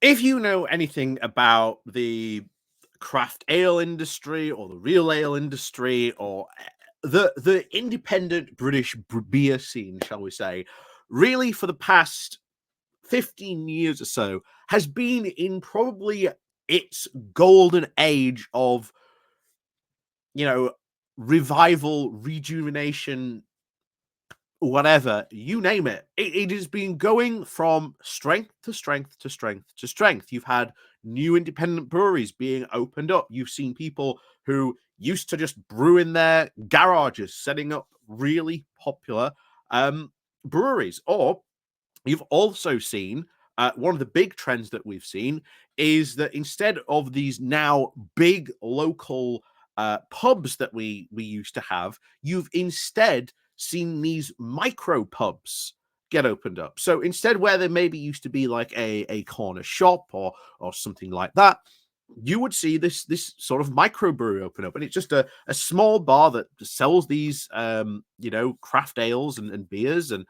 If you know anything about the craft ale industry or the real ale industry or the independent British beer scene, shall we say, really for the past 15 years or so has been in probably its golden age of, you know, revival, rejuvenation, whatever, you name it. It has been going from strength to strength to strength to strength. You've had new independent breweries being opened up. You've seen people who used to just brew in their garages setting up really popular breweries. Or you've also seen one of the big trends that we've seen is that instead of these now big local pubs that we used to have, you've instead seen these micro pubs get opened up. So instead, where there maybe used to be like a corner shop or something like that, you would see this sort of microbrewery open up, and it's just a small bar that sells these craft ales and beers, and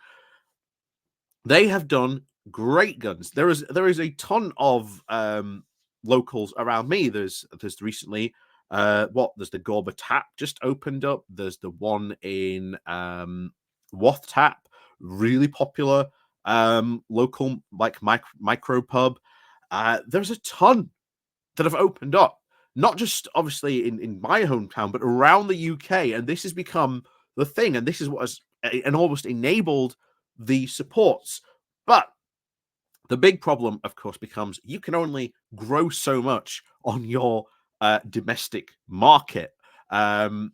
they have done great guns. There is a ton of locals around me. There's recently there's the Gorba Tap just opened up. There's the one in Wath Tap, really popular local like micro pub. There's a ton that have opened up, not just obviously in my hometown, but around the UK. And this has become the thing, and this is what has and almost enabled the supports. But the big problem, of course, becomes you can only grow so much on your domestic market. And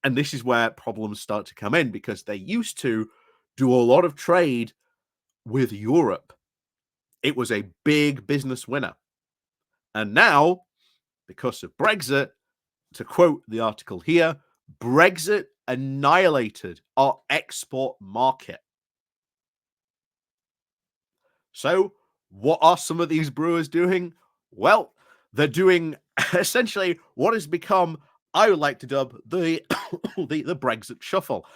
this is where problems start to come in, because they used to do a lot of trade with Europe. It was a big business winner. And now, because of Brexit, to quote the article here, Brexit annihilated our export market. So, what are some of these brewers doing? Well, they're doing essentially what has become, I would like to dub, the the Brexit shuffle,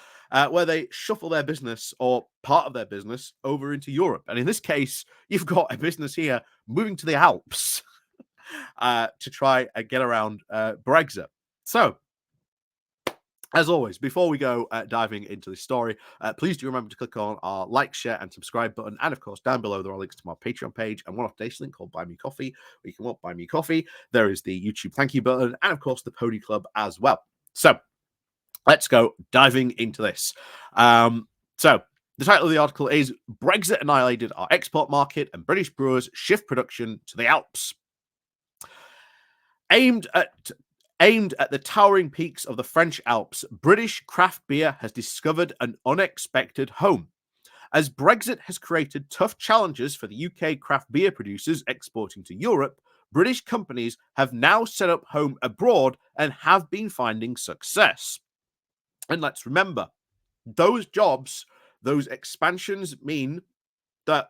where they shuffle their business or part of their business over into Europe. And in this case, you've got a business here moving to the Alps to try and get around Brexit. So, as always, before we go diving into this story, please do remember to click on our like, share, and subscribe button. And of course, down below, there are links to my Patreon page and one off today's link called Buy Me Coffee, where you can buy me coffee. There is the YouTube thank you button, and of course, the Pony Club as well. So, let's go diving into this. So, the title of the article is Brexit Annihilated Our Export Market and British Brewers Shift Production to the Alps. Aimed at the towering peaks of the French Alps, British craft beer has discovered an unexpected home. As Brexit has created tough challenges for the UK craft beer producers exporting to Europe, British companies have now set up home abroad and have been finding success. And let's remember, those jobs, those expansions mean that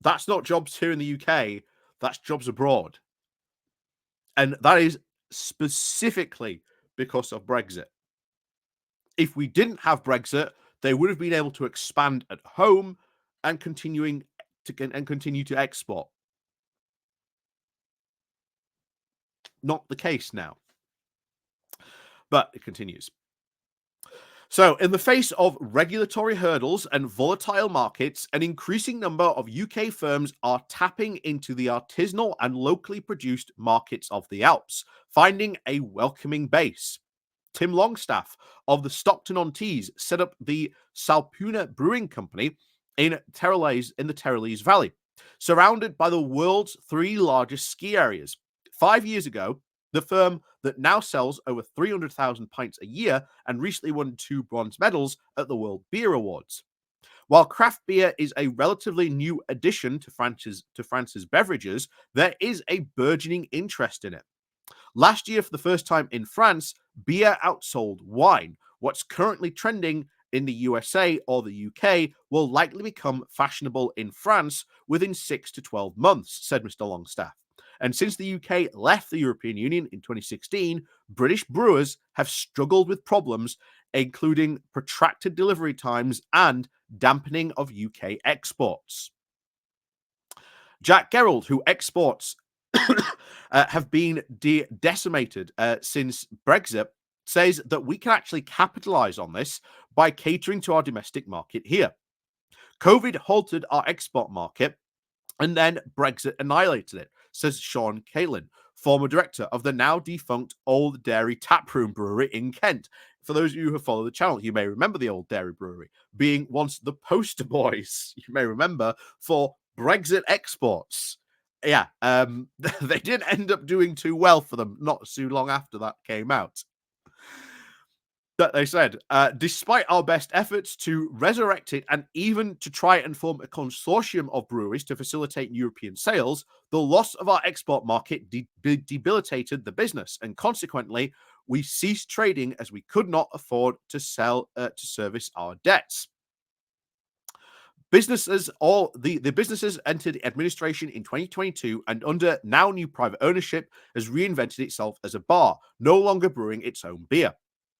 that's not jobs here in the UK, that's jobs abroad. And that is specifically because of Brexit. If we didn't have Brexit, they would have been able to expand at home and continue to export. Not the case now. But it continues. So, in the face of regulatory hurdles and volatile markets, an increasing number of UK firms are tapping into the artisanal and locally produced markets of the Alps, finding a welcoming base. Tim Longstaff of the Stockton-on-Tees set up the Salpuna Brewing Company in the Tyrolese Valley, surrounded by the world's 3 largest ski areas. 5 years ago, the firm that now sells over 300,000 pints a year and recently won 2 bronze medals at the World Beer Awards. While craft beer is a relatively new addition to France's beverages, there is a burgeoning interest in it. Last year, for the first time in France, beer outsold wine. What's currently trending in the USA or the UK will likely become fashionable in France within 6 to 12 months, said Mr. Longstaff. And since the UK left the European Union in 2016, British brewers have struggled with problems, including protracted delivery times and dampening of UK exports. Jack Gerald, who exports have been decimated since Brexit, says that we can actually capitalize on this by catering to our domestic market here. COVID halted our export market, and then Brexit annihilated it, says Sean Caitlin, former director of the now defunct Old Dairy Taproom Brewery in Kent. For those of you who follow the channel, you may remember the Old Dairy Brewery being once the poster boys, you may remember, for Brexit exports. Yeah, they didn't end up doing too well for them not too long after that came out. That they said, despite our best efforts to resurrect it and even to try and form a consortium of breweries to facilitate European sales, the loss of our export market debilitated the business, and consequently, we ceased trading as we could not afford to sell to service our debts. The businesses entered administration in 2022, and under now new private ownership has reinvented itself as a bar, no longer brewing its own beer.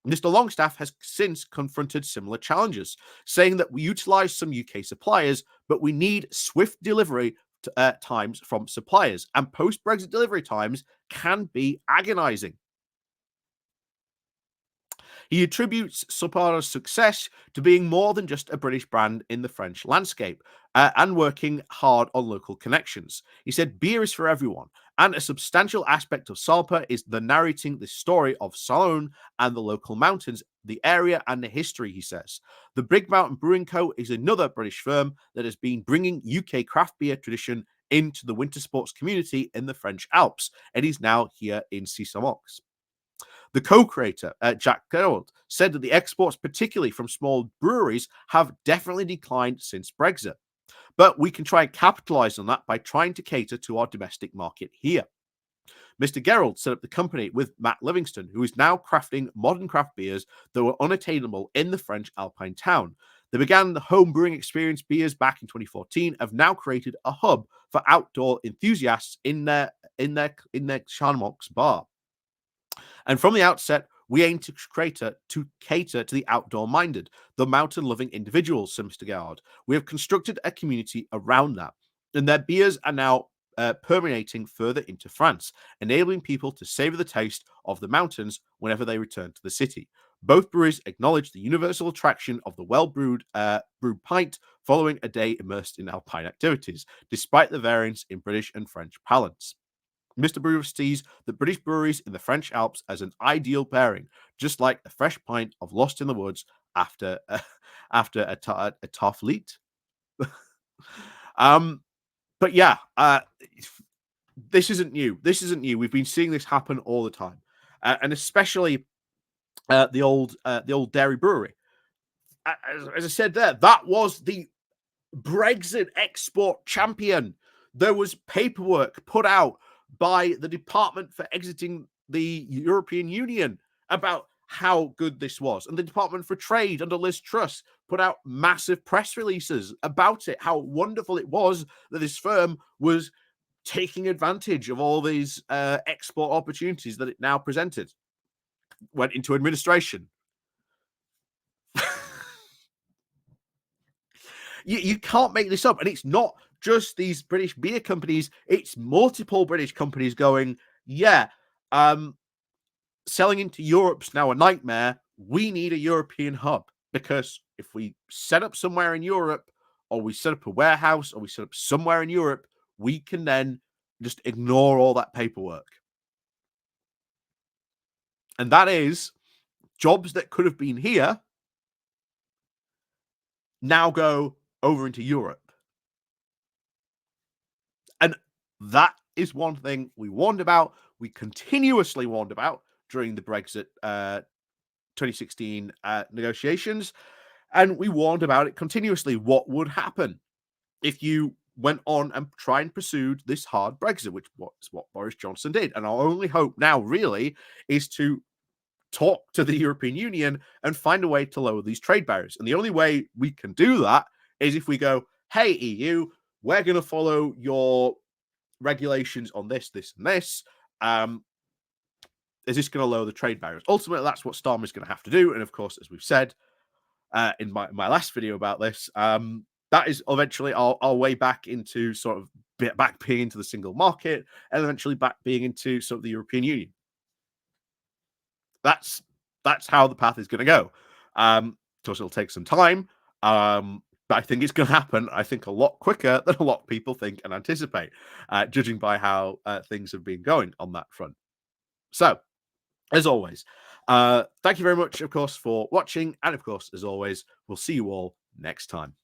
Mr. Longstaff has since confronted similar challenges, saying that we utilize some UK suppliers, but we need swift delivery times from suppliers, and post-Brexit delivery times can be agonizing. He attributes Sapporo's success to being more than just a British brand in the French landscape and working hard on local connections. He said, beer is for everyone, and a substantial aspect of Sapporo is the narrating the story of Salone and the local mountains, the area, and the history, he says. The Big Mountain Brewing Co. is another British firm that has been bringing UK craft beer tradition into the winter sports community in the French Alps, and he's now here in Sisamox. The co-creator, Jack Gerald, said that the exports, particularly from small breweries, have definitely declined since Brexit. But we can try and capitalize on that by trying to cater to our domestic market here. Mr. Gerald set up the company with Matt Livingston, who is now crafting modern craft beers that were unattainable in the French Alpine town. They began the home brewing experience beers back in 2014, have now created a hub for outdoor enthusiasts in their Charmox bar. And from the outset, we aim to cater to the outdoor-minded, the mountain-loving individuals, said Mr. Gard. We have constructed a community around that, and their beers are now permeating further into France, enabling people to savor the taste of the mountains whenever they return to the city. Both breweries acknowledge the universal attraction of the well-brewed brewed pint following a day immersed in alpine activities, despite the variance in British and French palates. Mr. Brewer sees the British breweries in the French Alps as an ideal pairing, just like a fresh pint of Lost in the Woods after a tough leet. But yeah, this isn't new. This isn't new. We've been seeing this happen all the time, and especially the old dairy brewery. As I said there, that was the Brexit export champion. There was paperwork put out by the Department for Exiting the European Union about how good this was. And the Department for Trade under Liz Truss put out massive press releases about it, how wonderful it was that this firm was taking advantage of all these export opportunities that it now presented. Went into administration. You can't make this up. And it's not just these British beer companies, it's multiple British companies going, yeah, selling into Europe's now a nightmare. We need a European hub, because if we set up somewhere in Europe, or we set up a warehouse, or we set up somewhere in Europe, we can then just ignore all that paperwork. And that is jobs that could have been here now go over into Europe. And that is one thing we warned about. We continuously warned about during the Brexit 2016 negotiations. And we warned about it continuously. What would happen if you went on and tried and pursued this hard Brexit, which was what Boris Johnson did. And our only hope now really is to talk to the European Union and find a way to lower these trade barriers. And the only way we can do that is if we go, hey, EU, we're going to follow your regulations on this, this, and this. Is this going to lower the trade barriers? Ultimately, that's what Starmer's going to have to do. And of course, as we've said in my last video about this, that is eventually our way back into sort of back being into the single market, and eventually back being into sort of the European Union. That's how the path is going to go. Of course, it'll take some time, but I think it's going to happen. I think a lot quicker than a lot of people think and anticipate, judging by how things have been going on that front. So, as always, thank you very much, of course, for watching, and of course, as always, we'll see you all next time.